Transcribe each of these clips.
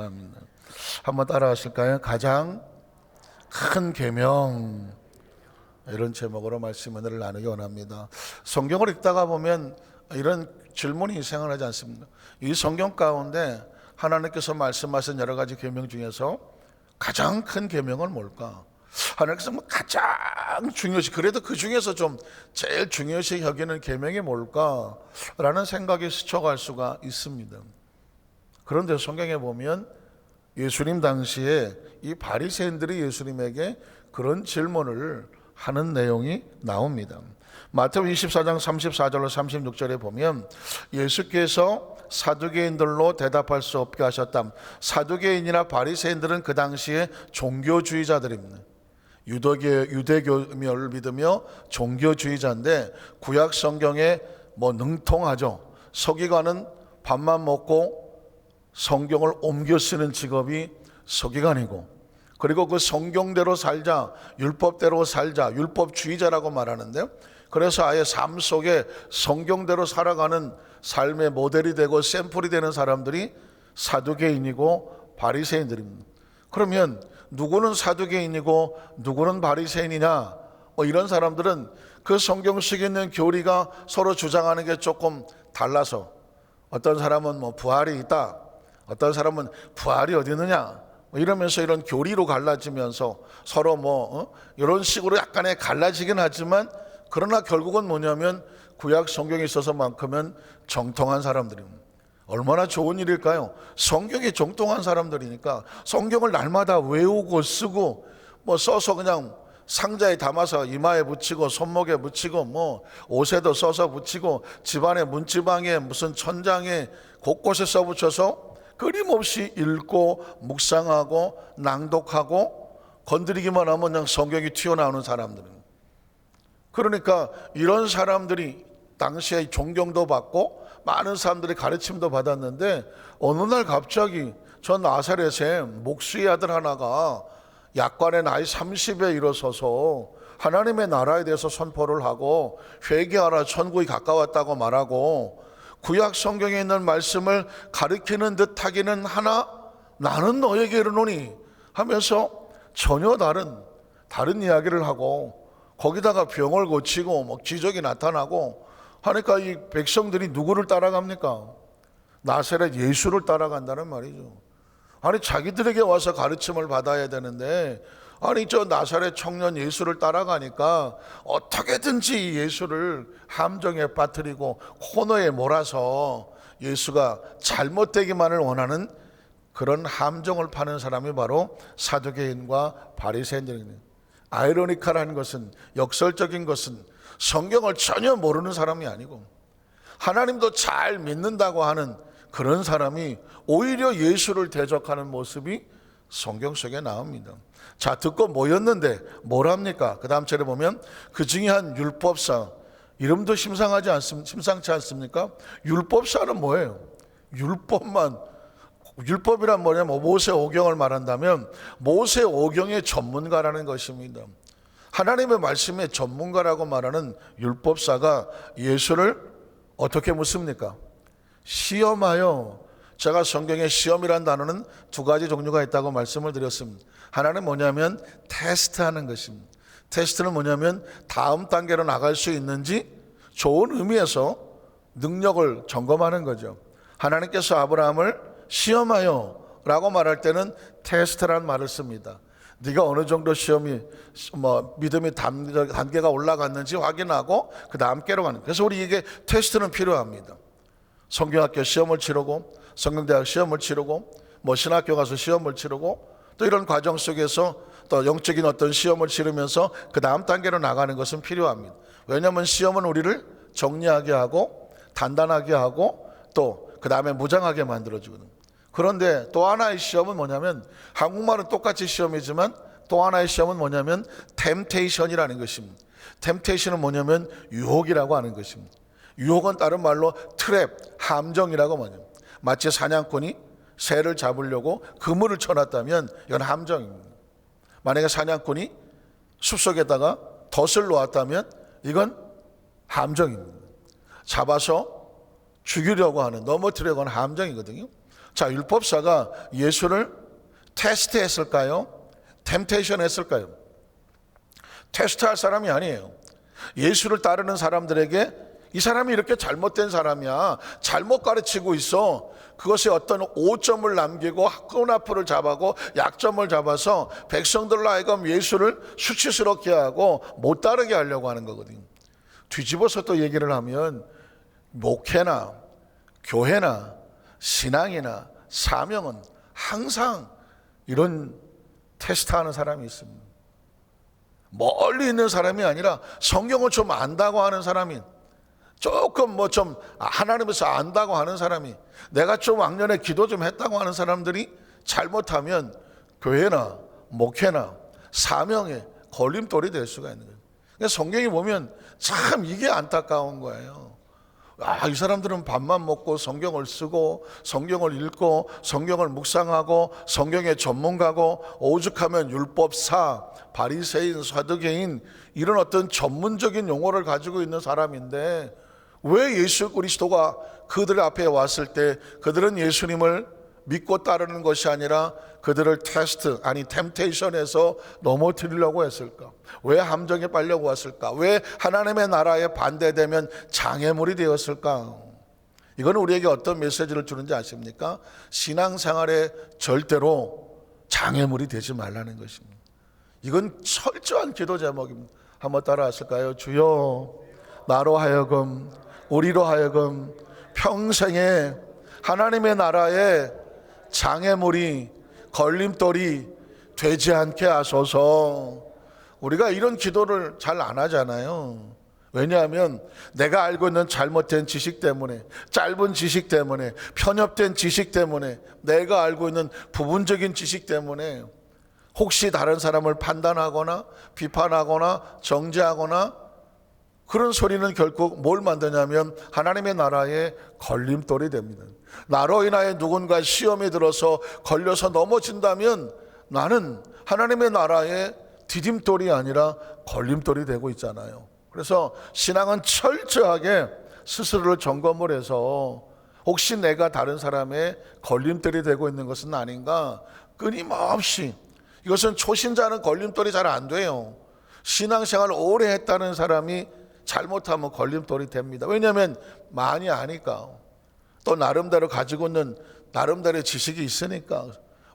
합니다. 한번 따라 하실까요? 가장 큰 계명, 이런 제목으로 말씀 은혜를 나누기 원합니다. 성경을 읽다가 보면 이런 질문이 생각나지 않습니까? 이 성경 가운데 하나님께서 말씀하신 여러 가지 계명 중에서 가장 큰 계명은 뭘까? 하나님께서 가장 중요시, 그래도 그 중에서 좀 제일 중요시 여기는 계명이 뭘까라는 생각이 스쳐갈 수가 있습니다. 그런데 성경에 보면 예수님 당시에 이 바리새인들이 예수님에게 그런 질문을 하는 내용이 나옵니다. 마태복음 24장 34절로 36절에 보면 예수께서 사두개인들로 대답할 수 없게 하셨다. 사두개인이나 바리새인들은 그 당시에 종교주의자들입니다. 유대교를 믿으며 종교주의자인데 구약 성경에 능통하죠. 서기관은 밥만 먹고 성경을 옮겨 쓰는 직업이 서기관이고, 그리고 그 성경대로 살자, 율법대로 살자, 율법주의자라고 말하는데요. 그래서 아예 삶 속에 성경대로 살아가는 삶의 모델이 되고 샘플이 되는 사람들이 사두개인이고 바리새인들입니다. 그러면 누구는 사두개인이고 누구는 바리새인이냐? 이런 사람들은 그 성경 속에 있는 교리가 서로 주장하는 게 조금 달라서, 어떤 사람은 부활이 있다, 어떤 사람은 부활이 어디 있느냐, 이러면서 이런 교리로 갈라지면서 서로 이런 식으로 약간의 갈라지긴 하지만, 그러나 결국은 뭐냐면 구약 성경에 있어서만큼은 정통한 사람들입니다. 얼마나 좋은 일일까요? 성경에 정통한 사람들이니까 성경을 날마다 외우고 쓰고 써서 그냥 상자에 담아서 이마에 붙이고 손목에 붙이고 옷에도 써서 붙이고 집안에 문지방에 무슨 천장에 곳곳에 써붙여서 끊임없이 읽고 묵상하고 낭독하고 건드리기만 하면 그냥 성경이 튀어나오는 사람들입니다. 그러니까 이런 사람들이 당시에 존경도 받고 많은 사람들이 가르침도 받았는데, 어느 날 갑자기 저 나사렛의 목수의 아들 하나가 약관의 나이 30에 일어서서 하나님의 나라에 대해서 선포를 하고 회개하라, 천국이 가까웠다고 말하고 구약 성경에 있는 말씀을 가르치는 듯 하기는 하나 나는 너에게 이르노니 하면서 전혀 다른 이야기를 하고, 거기다가 병을 고치고 기적이 나타나고 하니까 이 백성들이 누구를 따라갑니까? 나사렛 예수를 따라간다는 말이죠. 아니, 자기들에게 와서 가르침을 받아야 되는데, 아니 저 나사렛 청년 예수를 따라가니까 어떻게든지 예수를 함정에 빠뜨리고 코너에 몰아서 예수가 잘못되기만을 원하는 그런 함정을 파는 사람이 바로 사두개인과 바리새인들입니다. 아이러니컬한 것은, 역설적인 것은 성경을 전혀 모르는 사람이 아니고 하나님도 잘 믿는다고 하는 그런 사람이 오히려 예수를 대적하는 모습이 성경 속에 나옵니다. 자, 듣고 모였는데 뭘 합니까? 그 다음 절에 보면 그 중에 한 율법사, 이름도 심상치 않습니까? 율법사는 뭐예요? 율법이란 뭐냐면 모세오경을 말한다면 모세오경의 전문가라는 것입니다. 하나님의 말씀의 전문가라고 말하는 율법사가 예수를 어떻게 묻습니까? 시험하여. 제가 성경에 시험이라는 단어는 두 가지 종류가 있다고 말씀을 드렸습니다. 하나는 뭐냐면 테스트하는 것입니다. 테스트는 뭐냐면 다음 단계로 나갈 수 있는지 좋은 의미에서 능력을 점검하는 거죠. 하나님께서 아브라함을 시험하여 라고 말할 때는 테스트라는 말을 씁니다. 네가 어느 정도 믿음의 단계가 올라갔는지 확인하고 그 다음 깨로 가는. 그래서 우리에게 테스트는 필요합니다. 성경학교 시험을 치르고 성경대학 시험을 치르고 신학교 가서 시험을 치르고 또 이런 과정 속에서 또 영적인 어떤 시험을 치르면서 그 다음 단계로 나가는 것은 필요합니다. 왜냐하면 시험은 우리를 정리하게 하고 단단하게 하고 또 그 다음에 무장하게 만들어주거든요. 그런데 또 하나의 시험은 뭐냐면, 한국말은 똑같이 시험이지만 또 하나의 시험은 뭐냐면 템테이션이라는 것입니다. 템테이션은 뭐냐면 유혹이라고 하는 것입니다. 유혹은 다른 말로 트랩, 함정이라고 말합니다. 마치 사냥꾼이 새를 잡으려고 그물을 쳐놨다면 이건 함정입니다. 만약에 사냥꾼이 숲속에다가 덫을 놓았다면 이건 함정입니다. 잡아서 죽이려고 하는, 넘어뜨려고 하는 함정이거든요. 자, 율법사가 예수를 테스트했을까요? 템테이션 했을까요? 테스트할 사람이 아니에요. 예수를 따르는 사람들에게 이 사람이 이렇게 잘못된 사람이야, 잘못 가르치고 있어, 그것에 어떤 오점을 남기고 끈앞을 잡아고 약점을 잡아서 백성들로 하여금 예수를 수치스럽게 하고 못 따르게 하려고 하는 거거든요. 뒤집어서 또 얘기를 하면 목회나 교회나 신앙이나 사명은 항상 이런 테스트하는 사람이 있습니다. 멀리 있는 사람이 아니라 성경을 좀 안다고 하는 사람이, 조금 좀 하나님에서 안다고 하는 사람이, 내가 좀 왕년에 기도 좀 했다고 하는 사람들이 잘못하면 교회나 목회나 사명에 걸림돌이 될 수가 있는 거예요. 그러니까 성경이 보면 참 이게 안타까운 거예요. 이 사람들은 밥만 먹고 성경을 쓰고 성경을 읽고 성경을 묵상하고 성경의 전문가고 오죽하면 율법사, 바리새인, 사두개인 이런 어떤 전문적인 용어를 가지고 있는 사람인데, 왜 예수 그리스도가 그들 앞에 왔을 때 그들은 예수님을 믿고 따르는 것이 아니라 그들을 테스트, 아니 템테이션에서 넘어뜨리려고 했을까? 왜 함정에 빨려고 왔을까? 왜 하나님의 나라에 반대되면 장애물이 되었을까? 이거는 우리에게 어떤 메시지를 주는지 아십니까? 신앙생활에 절대로 장애물이 되지 말라는 것입니다. 이건 철저한 기도 제목입니다. 한번 따라 하실까요? 주여, 나로 하여금, 우리로 하여금 평생에 하나님의 나라에 장애물이, 걸림돌이 되지 않게 하소서. 우리가 이런 기도를 잘 안 하잖아요. 왜냐하면 내가 알고 있는 잘못된 지식 때문에, 짧은 지식 때문에, 편협된 지식 때문에, 내가 알고 있는 부분적인 지식 때문에 혹시 다른 사람을 판단하거나 비판하거나 정죄하거나, 그런 소리는 결국 뭘 만드냐면 하나님의 나라에 걸림돌이 됩니다. 나로 인하여 누군가 시험에 들어서 걸려서 넘어진다면 나는 하나님의 나라에 디딤돌이 아니라 걸림돌이 되고 있잖아요. 그래서 신앙은 철저하게 스스로를 점검을 해서 혹시 내가 다른 사람의 걸림돌이 되고 있는 것은 아닌가, 끊임없이. 이것은 초신자는 걸림돌이 잘 안 돼요. 신앙생활을 오래 했다는 사람이 잘못하면 걸림돌이 됩니다. 왜냐하면 많이 아니까, 또 나름대로 가지고 있는 나름대로의 지식이 있으니까.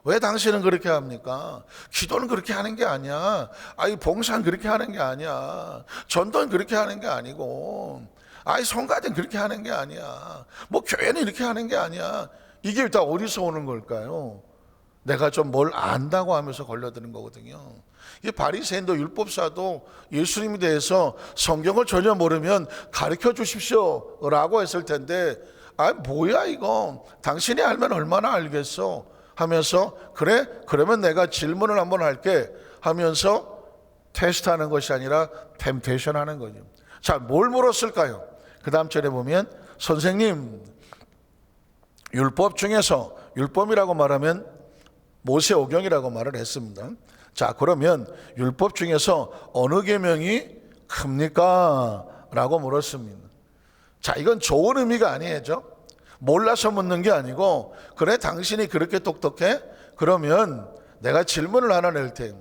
왜 당신은 그렇게 합니까? 기도는 그렇게 하는 게 아니야. 봉사는 그렇게 하는 게 아니야. 전도는 그렇게 하는 게 아니고, 성가대는 그렇게 하는 게 아니야. 교회는 이렇게 하는 게 아니야. 이게 다 어디서 오는 걸까요? 내가 좀 뭘 안다고 하면서 걸려드는 거거든요. 이 바리새인도 율법사도 예수님에 대해서 성경을 전혀 모르면 가르쳐 주십시오 라고 했을 텐데, 뭐야 이거, 당신이 알면 얼마나 알겠어 하면서, 그래? 그러면 내가 질문을 한번 할게 하면서 테스트하는 것이 아니라 템테이션 하는 거죠. 자, 뭘 물었을까요? 그 다음 절에 보면, 선생님, 율법 중에서, 율법이라고 말하면 모세오경이라고 말을 했습니다. 자, 그러면 율법 중에서 어느 계명이 큽니까? 라고 물었습니다. 자, 이건 좋은 의미가 아니죠. 몰라서 묻는 게 아니고, 그래 당신이 그렇게 똑똑해? 그러면 내가 질문을 하나 낼 테니,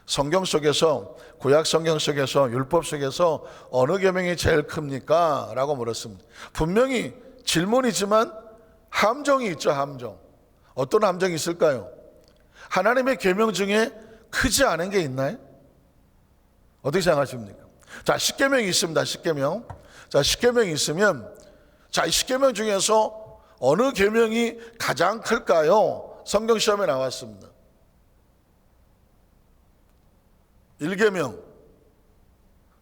성경 속에서, 구약 성경 속에서, 율법 속에서 어느 계명이 제일 큽니까? 라고 물었습니다. 분명히 질문이지만 함정이 있죠. 함정. 어떤 함정이 있을까요? 하나님의 계명 중에 크지 않은 게 있나요? 어떻게 생각하십니까? 자, 십계명이 있습니다. 십계명. 자, 십계명이 있으면, 자, 이 십계명 중에서 어느 계명이 가장 클까요? 성경 시험에 나왔습니다. 1계명.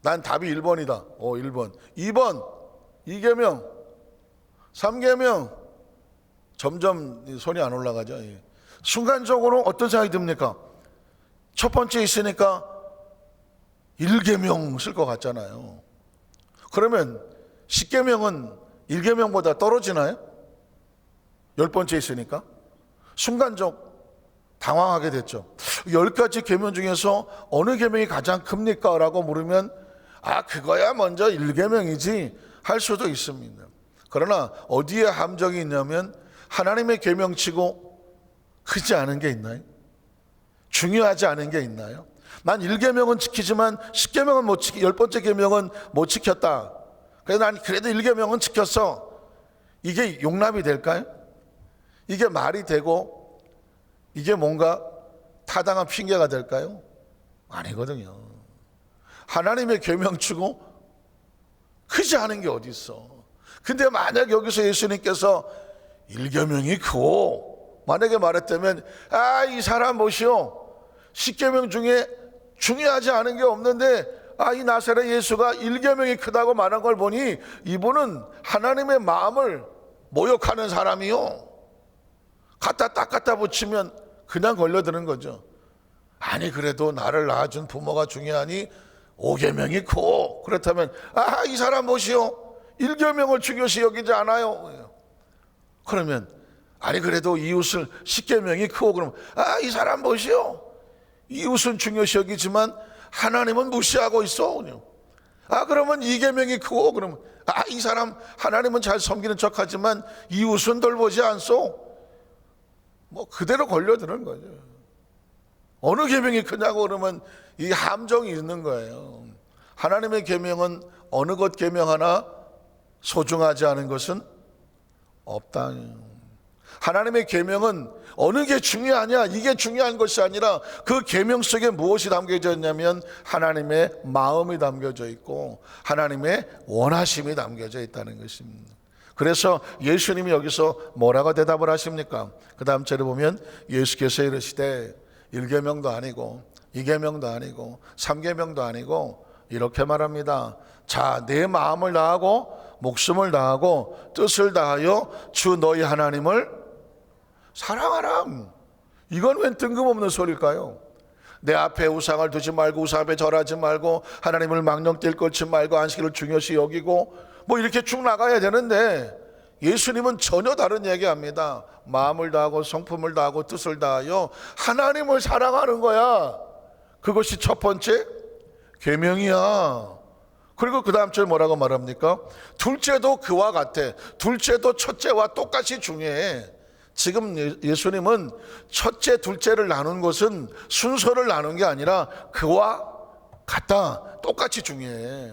난 답이 1번이다. 1번. 2번. 2계명. 3계명. 점점 손이 안 올라가죠. 순간적으로 어떤 생각이 듭니까? 첫 번째 있으니까 1계명 쓸 것 같잖아요. 그러면 10계명은 1계명보다 떨어지나요? 10번째 있으니까 순간적 당황하게 됐죠. 10가지 계명 중에서 어느 계명이 가장 큽니까? 라고 물으면 그거야 먼저 1계명이지 할 수도 있습니다. 그러나 어디에 함정이 있냐면, 하나님의 계명치고 크지 않은 게 있나요? 중요하지 않은 게 있나요? 난 1계명은 지키지만 10계명은 못 지키, 10번째 계명은 못 지켰다. 그래서 난 그래도 1계명은 지켰어. 이게 용납이 될까요? 이게 말이 되고 이게 뭔가 타당한 핑계가 될까요? 아니거든요. 하나님의 계명치고 크지 않은 게 어디 있어. 근데 만약 여기서 예수님께서 1계명이 크고 만약에 말했다면 이 사람 보시오, 10계명 중에 중요하지 않은 게 없는데 이 나사렛 예수가 1계명이 크다고 말한 걸 보니 이분은 하나님의 마음을 모욕하는 사람이요, 갖다 딱 갖다 붙이면 그냥 걸려드는 거죠. 아니 그래도 나를 낳아준 부모가 중요하니 5계명이 크고, 그렇다면 이 사람 보시오, 1계명을 중요시 여기지 않아요. 그러면 아니 그래도 이웃을 10계명이 크고, 그러면 이 사람 보시오, 이웃은 중요시 여기지만 하나님은 무시하고 있어. 그러면 2계명이 크고, 그러면 이 사람 하나님은 잘 섬기는 척하지만 이웃은 돌보지 않소. 뭐 그대로 걸려드는 거죠. 어느 계명이 크냐고 그러면 이 함정이 있는 거예요. 하나님의 계명은 어느 것 계명 하나 소중하지 않은 것은 없다. 하나님의 계명은 어느 게 중요하냐, 이게 중요한 것이 아니라 그 계명 속에 무엇이 담겨져 있냐면 하나님의 마음이 담겨져 있고 하나님의 원하심이 담겨져 있다는 것입니다. 그래서 예수님이 여기서 뭐라고 대답을 하십니까? 그 다음 절에 보면 예수께서 이르시되 1계명도 아니고 2계명도 아니고 3계명도 아니고 이렇게 말합니다. 자, 내 마음을 다하고 목숨을 다하고 뜻을 다하여 주 너희 하나님을 사랑하라. 이건 웬 뜬금없는 소리일까요? 내 앞에 우상을 두지 말고 우상 앞에 절하지 말고 하나님을 망령될 걸치 말고 안식일을 중요시 여기고 뭐 이렇게 쭉 나가야 되는데 예수님은 전혀 다른 얘기합니다. 마음을 다하고 성품을 다하고 뜻을 다하여 하나님을 사랑하는 거야. 그것이 첫 번째 계명이야. 그리고 그 다음 절 뭐라고 말합니까? 둘째도 그와 같아. 둘째도 첫째와 똑같이 중요해. 지금 예수님은 첫째 둘째를 나눈 것은 순서를 나눈 게 아니라 그와 같다, 똑같이 중요해.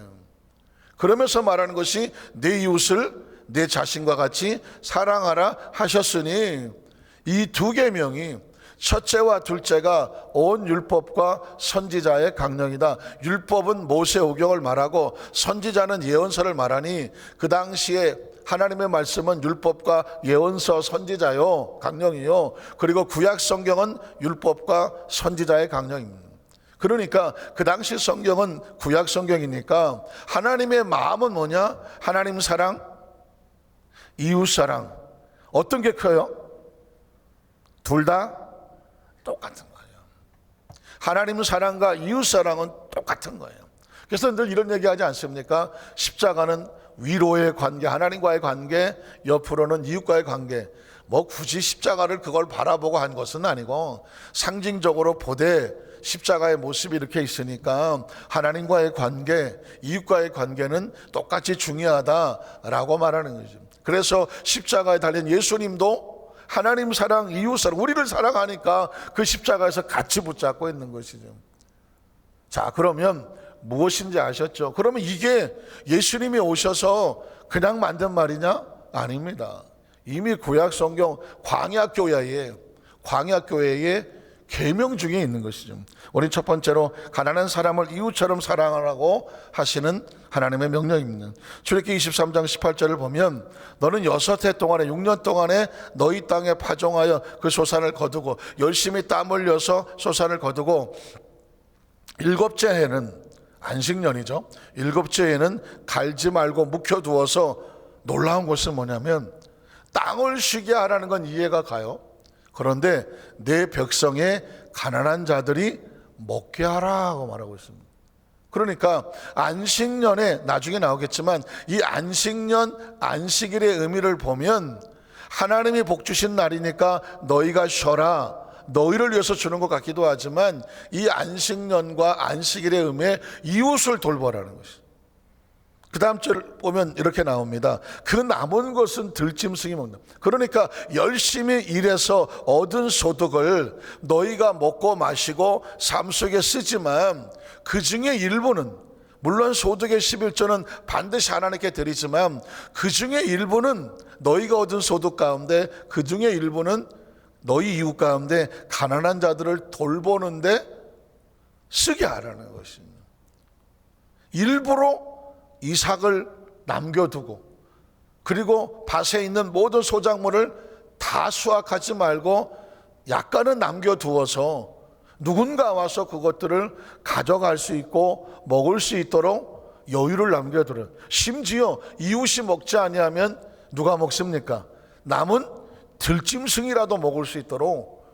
그러면서 말하는 것이 내 이웃을 내 자신과 같이 사랑하라 하셨으니 이 2계명이 첫째와 둘째가 온 율법과 선지자의 강령이다. 율법은 모세 오경을 말하고 선지자는 예언서를 말하니 그 당시에 하나님의 말씀은 율법과 예언서 선지자요 강령이요, 그리고 구약 성경은 율법과 선지자의 강령입니다. 그러니까 그 당시 성경은 구약 성경이니까 하나님의 마음은 뭐냐? 하나님 사랑, 이웃 사랑. 어떤 게 커요? 둘 다 똑같은 거예요. 하나님 사랑과 이웃 사랑은 똑같은 거예요. 그래서 늘 이런 얘기하지 않습니까? 십자가는 위로의 관계, 하나님과의 관계, 옆으로는 이웃과의 관계. 뭐 굳이 십자가를 그걸 바라보고 한 것은 아니고 상징적으로 보되 십자가의 모습이 이렇게 있으니까 하나님과의 관계, 이웃과의 관계는 똑같이 중요하다라고 말하는 거죠. 그래서 십자가에 달린 예수님도 하나님 사랑, 이웃 사랑, 우리를 사랑하니까 그 십자가에서 같이 붙잡고 있는 것이죠. 자, 그러면 무엇인지 아셨죠? 그러면 이게 예수님이 오셔서 그냥 만든 말이냐? 아닙니다. 이미 구약 성경 광야교회에 계명 중에 있는 것이죠. 우리 첫 번째로 가난한 사람을 이웃처럼 사랑하라고 하시는 하나님의 명령입니다. 출애굽기 23장 18절을 보면 너는 6해 동안에 6년 동안에 너희 땅에 파종하여 그 소산을 거두고 열심히 땀 흘려서 소산을 거두고 7째 해는 안식년이죠. 7째 해는 갈지 말고 묵혀두어서 놀라운 것은 뭐냐면 땅을 쉬게 하라는 건 이해가 가요. 그런데 내 백성의 가난한 자들이 먹게 하라고 말하고 있습니다. 그러니까 안식년에 나중에 나오겠지만 이 안식년, 안식일의 의미를 보면 하나님이 복 주신 날이니까 너희가 쉬어라, 너희를 위해서 주는 것 같기도 하지만 이 안식년과 안식일의 의미에 이웃을 돌보라는 것이죠. 그 다음 절 보면 이렇게 나옵니다. 그 남은 것은 들짐승이 먹는다. 그러니까 열심히 일해서 얻은 소득을 너희가 먹고 마시고 삶 속에 쓰지만 그 중에 일부는, 물론 소득의 11조는 반드시 하나님께 드리지만 그 중에 일부는 너희가 얻은 소득 가운데, 그 중에 일부는 너희 이웃 가운데 가난한 자들을 돌보는데 쓰게 하라는 것입니다. 일부러 이삭을 남겨두고, 그리고 밭에 있는 모든 소작물을 다 수확하지 말고 약간은 남겨두어서 누군가 와서 그것들을 가져갈 수 있고 먹을 수 있도록 여유를 남겨두어요. 심지어 이웃이 먹지 아니하면 누가 먹습니까? 남은 들짐승이라도 먹을 수 있도록,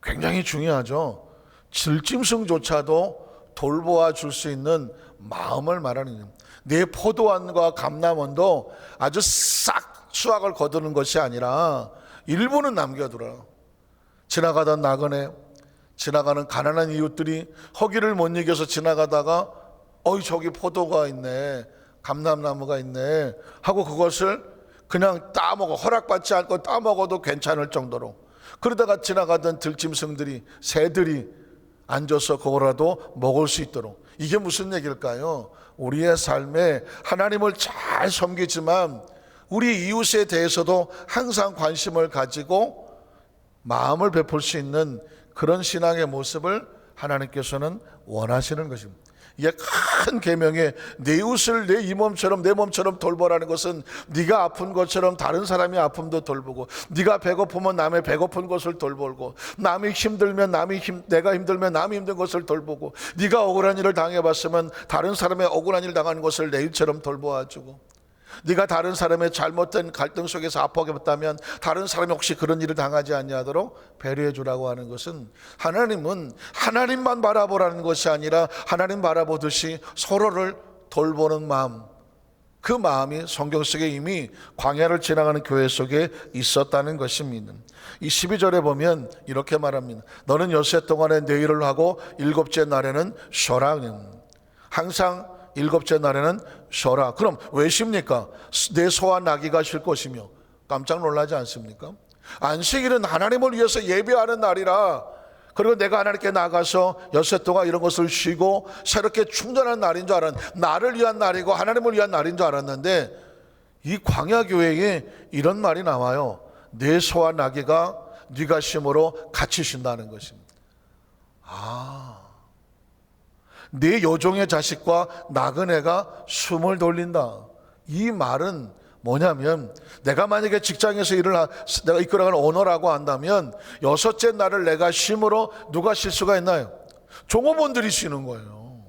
굉장히 중요하죠. 들짐승조차도 돌보아 줄 수 있는 마음을 말하는 거예요. 내 포도원과 감람원도 아주 싹 수확을 거두는 것이 아니라 일부는 남겨두라. 지나가던 나그네, 지나가는 가난한 이웃들이 허기를 못 이겨서 지나가다가 저기 포도가 있네, 감람나무가 있네 하고 그것을 그냥 따먹어, 허락받지 않고 따먹어도 괜찮을 정도로, 그러다가 지나가던 들짐승들이, 새들이 앉아서 그거라도 먹을 수 있도록. 이게 무슨 얘기일까요? 우리의 삶에 하나님을 잘 섬기지만 우리 이웃에 대해서도 항상 관심을 가지고 마음을 베풀 수 있는 그런 신앙의 모습을 하나님께서는 원하시는 것입니다. 이게 큰 계명에 내 이웃을 내 이 몸처럼, 내 몸처럼 돌보라는 것은 네가 아픈 것처럼 다른 사람이 아픔도 돌보고, 네가 배고프면 남의 배고픈 것을 돌보고, 남이 힘들면 내가 힘들면 남이 힘든 것을 돌보고, 네가 억울한 일을 당해봤으면 다른 사람의 억울한 일 당한 것을 내 일처럼 돌보아주고, 네가 다른 사람의 잘못된 갈등 속에서 아파했다면 다른 사람이 혹시 그런 일을 당하지 아니하도록 배려해 주라고 하는 것은, 하나님은 하나님만 바라보라는 것이 아니라 하나님 바라보듯이 서로를 돌보는 마음, 그 마음이 성경 속에 이미 광야를 지나가는 교회 속에 있었다는 것입니다. 이 12절에 보면 이렇게 말합니다. 너는 엿새 동안에 내 일을 하고 일곱째 날에는 쉬어라. 항상 일곱째 날에는 쉬어라. 그럼 왜 쉽니까? 내 소와 나귀가 쉴 것이며. 깜짝 놀라지 않습니까? 안식일은 하나님을 위해서 예배하는 날이라, 그리고 내가 하나님께 나가서 엿새 동안 이런 것을 쉬고 새롭게 충전한 날인 줄 알았는데, 나를 위한 날이고 하나님을 위한 날인 줄 알았는데, 이 광야교회에 이런 말이 나와요. 내 소와 나귀가 네가 쉼으로 같이 쉰다는 것입니다. 내 여종의 자식과 나그네가 숨을 돌린다. 이 말은 뭐냐면, 내가 만약에 직장에서 내가 이끌어가는 오너라고 한다면 여섯째 날을 내가 쉼으로 누가 쉴 수가 있나요? 종업원들이 쉬는 거예요.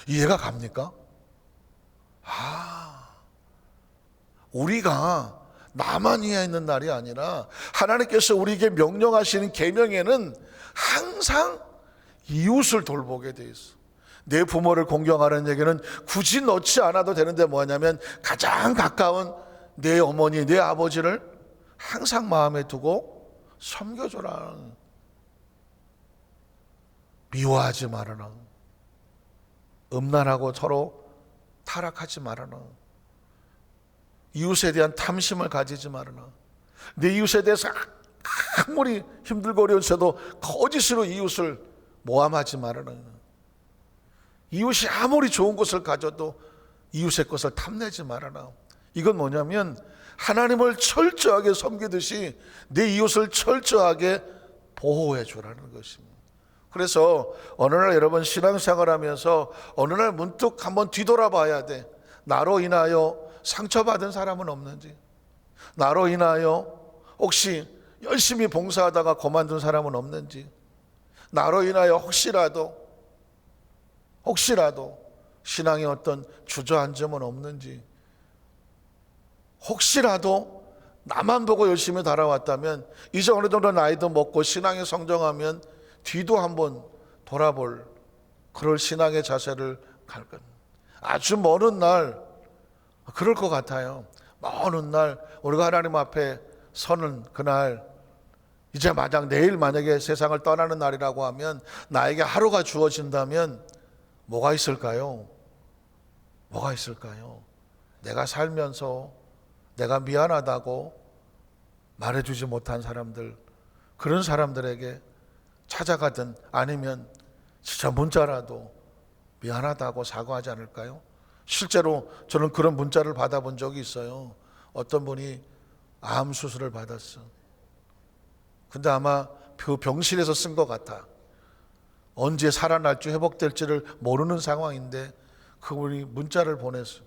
이해가 갑니까? 우리가 나만 이해 있는 날이 아니라 하나님께서 우리에게 명령하시는 계명에는 항상 이웃을 돌보게 돼 있어. 내 부모를 공경하는 얘기는 굳이 넣지 않아도 되는데 뭐냐면, 가장 가까운 내 어머니, 내 아버지를 항상 마음에 두고 섬겨줘라. 미워하지 말아라. 음란하고 서로 타락하지 말아라. 이웃에 대한 탐심을 가지지 말아라. 내 이웃에 대해서 아무리 힘들고 어려워서도 거짓으로 이웃을 모함하지 말아라. 이웃이 아무리 좋은 것을 가져도 이웃의 것을 탐내지 말아라. 이건 뭐냐면 하나님을 철저하게 섬기듯이 내 이웃을 철저하게 보호해 주라는 것입니다. 그래서 어느 날 여러분 신앙생활하면서 어느 날 문득 한번 뒤돌아봐야 돼. 나로 인하여 상처받은 사람은 없는지, 나로 인하여 혹시 열심히 봉사하다가 그만둔 사람은 없는지, 나로 인하여 혹시라도 신앙에 어떤 주저앉음은 없는지, 혹시라도 나만 보고 열심히 달아왔다면 이제 어느 정도 나이도 먹고 신앙에 성장하면 뒤도 한번 돌아볼 그럴 신앙의 자세를 갈 겁니다. 아주 먼 날 그럴 것 같아요. 먼 날 우리가 하나님 앞에 서는 그날, 이제 내일 만약에 세상을 떠나는 날이라고 하면 나에게 하루가 주어진다면 뭐가 있을까요? 뭐가 있을까요? 내가 살면서 내가 미안하다고 말해주지 못한 사람들, 그런 사람들에게 찾아가든 아니면 진짜 문자라도 미안하다고 사과하지 않을까요? 실제로 저는 그런 문자를 받아본 적이 있어요. 어떤 분이 암 수술을 받았어. 근데 아마 그 병실에서 쓴 것 같아. 언제 살아날지 회복될지를 모르는 상황인데 그분이 문자를 보냈어.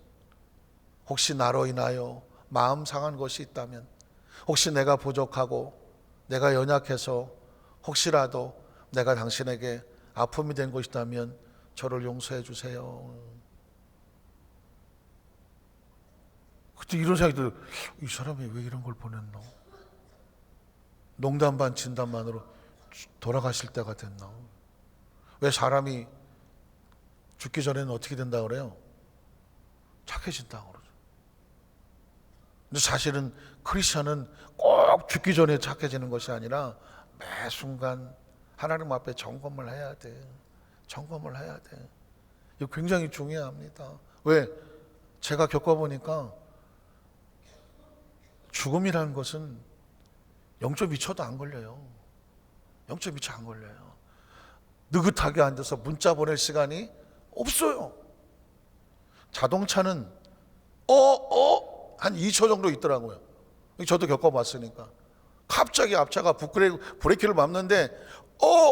혹시 나로 인하여 마음 상한 것이 있다면, 혹시 내가 부족하고 내가 연약해서 혹시라도 내가 당신에게 아픔이 된 것이다면 저를 용서해 주세요. 그때 이런 생각이 들어요. 이 사람이 왜 이런 걸 보냈노? 농담 반 진담만으로 돌아가실 때가 됐나? 왜 사람이 죽기 전에는 어떻게 된다고 그래요? 착해진다고 그러죠. 근데 사실은 크리스천은 꼭 죽기 전에 착해지는 것이 아니라 매 순간 하나님 앞에 점검을 해야 돼. 점검을 해야 돼. 이거 굉장히 중요합니다. 왜? 제가 겪어보니까 죽음이라는 것은 0.2초도 안 걸려요. 0.2초 안 걸려요. 느긋하게 앉아서 문자 보낼 시간이 없어요. 자동차는 한 2초 정도 있더라고요. 저도 겪어봤으니까. 갑자기 앞차가 브레이크를 밟는데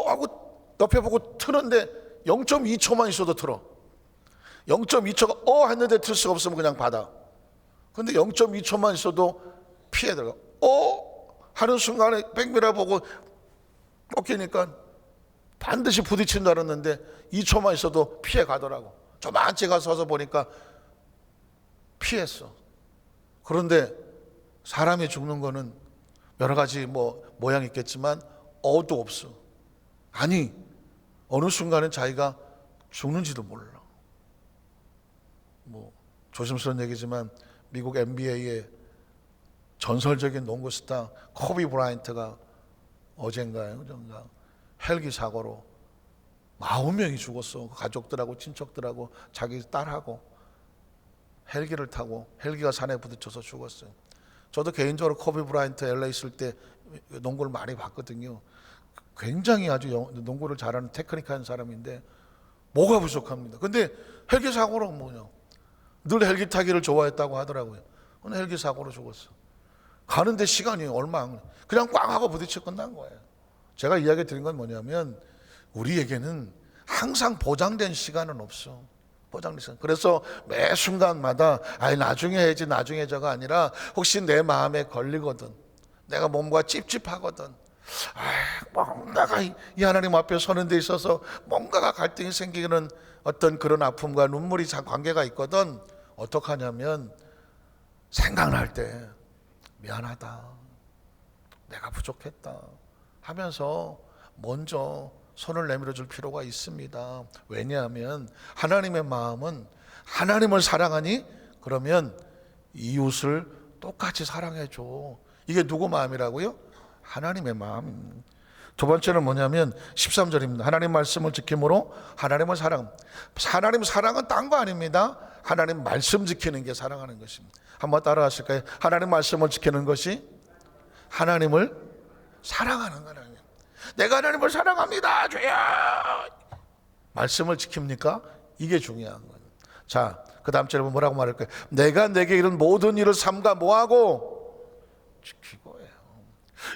하고 옆에 보고 트는데 0.2초만 있어도 틀어. 0.2초가 했는데 틀 수가 없으면 그냥 받아. 근데 0.2초만 있어도 피해 들어가. 하는 순간에 백미러 보고 꺾이니까 반드시 부딪힌 줄 알았는데 2초만 있어도 피해 가더라고. 저만치 가서 서서 보니까 피했어. 그런데 사람이 죽는 거는 여러 가지 모양이 있겠지만 어도 없어. 아니, 어느 순간은 자기가 죽는지도 몰라. 조심스러운 얘기지만 미국 NBA의 전설적인 농구 스타 코비 브라이언트가 어젠가요? 헬기 사고로 40명이 죽었어. 가족들하고 친척들하고 자기 딸하고 헬기를 타고 헬기가 산에 부딪혀서 죽었어요. 저도 개인적으로 코비 브라이언트 LA 있을 때 농구를 많이 봤거든요. 굉장히 아주 농구를 잘하는 테크닉한 사람인데 뭐가 부족합니다. 근데 헬기 사고로 뭐냐? 늘 헬기 타기를 좋아했다고 하더라고요. 근데 헬기 사고로 죽었어. 가는데 시간이 얼마 안 그냥 꽝 하고 부딪혀 끝난 거예요. 제가 이야기 드린 건 뭐냐면 우리에게는 항상 보장된 시간은 없어. 보장된 시간. 그래서 매 순간마다 나중에 해야지 나중에저가 아니라 혹시 내 마음에 걸리거든. 내가 뭔가 찝찝하거든. 뭔가가 이 하나님 앞에 서는 데 있어서 뭔가가 갈등이 생기는 어떤 그런 아픔과 눈물이 관계가 있거든. 어떻게 하냐면 생각날 때 미안하다, 내가 부족했다 하면서 먼저 손을 내밀어 줄 필요가 있습니다. 왜냐하면 하나님의 마음은 하나님을 사랑하니 그러면 이웃을 똑같이 사랑해 줘. 이게 누구 마음이라고요? 하나님의 마음. 두 번째는 뭐냐면 13절입니다. 하나님 말씀을 지킴으로 하나님을 사랑. 하나님 사랑은 딴 거 아닙니다. 하나님 말씀 지키는 게 사랑하는 것입니다. 한번 따라 하실까요? 하나님 말씀을 지키는 것이 하나님을 사랑하는 거예요. 내가 하나님을 사랑합니다. 주야. 말씀을 지킵니까? 이게 중요한 거예요. 자, 그 다음 절에 뭐라고 말할까요? 내가 내게 이런 모든 일을 삼가 뭐하고? 지키고 해요.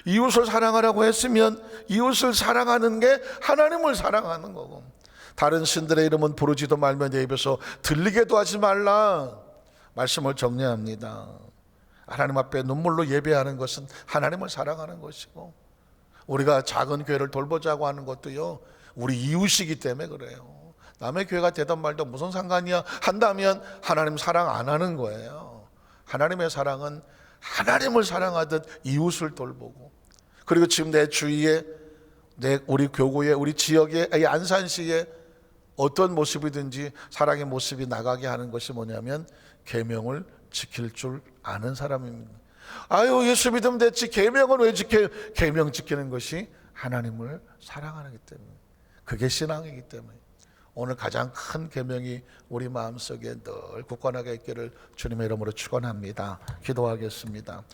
이웃을 사랑하라고 했으면 이웃을 사랑하는 게 하나님을 사랑하는 거고, 다른 신들의 이름은 부르지도 말며 내 입에서 들리게도 하지 말라. 말씀을 정리합니다. 하나님 앞에 눈물로 예배하는 것은 하나님을 사랑하는 것이고, 우리가 작은 교회를 돌보자고 하는 것도요, 우리 이웃이기 때문에 그래요. 남의 교회가 되던 말도 무슨 상관이야 한다면 하나님 사랑 안 하는 거예요. 하나님의 사랑은 하나님을 사랑하듯 이웃을 돌보고, 그리고 지금 내 주위에, 우리 교구에, 우리 지역에, 이 안산시에 어떤 모습이든지 사랑의 모습이 나가게 하는 것이 뭐냐면 계명을 지킬 줄 아는 사람입니다. 예수 믿으면 됐지 계명은 왜 지켜요? 계명 지키는 것이 하나님을 사랑하기 때문에, 그게 신앙이기 때문에. 오늘 가장 큰 계명이 우리 마음속에 늘 굳건하게 있기를 주님의 이름으로 축원합니다. 기도하겠습니다.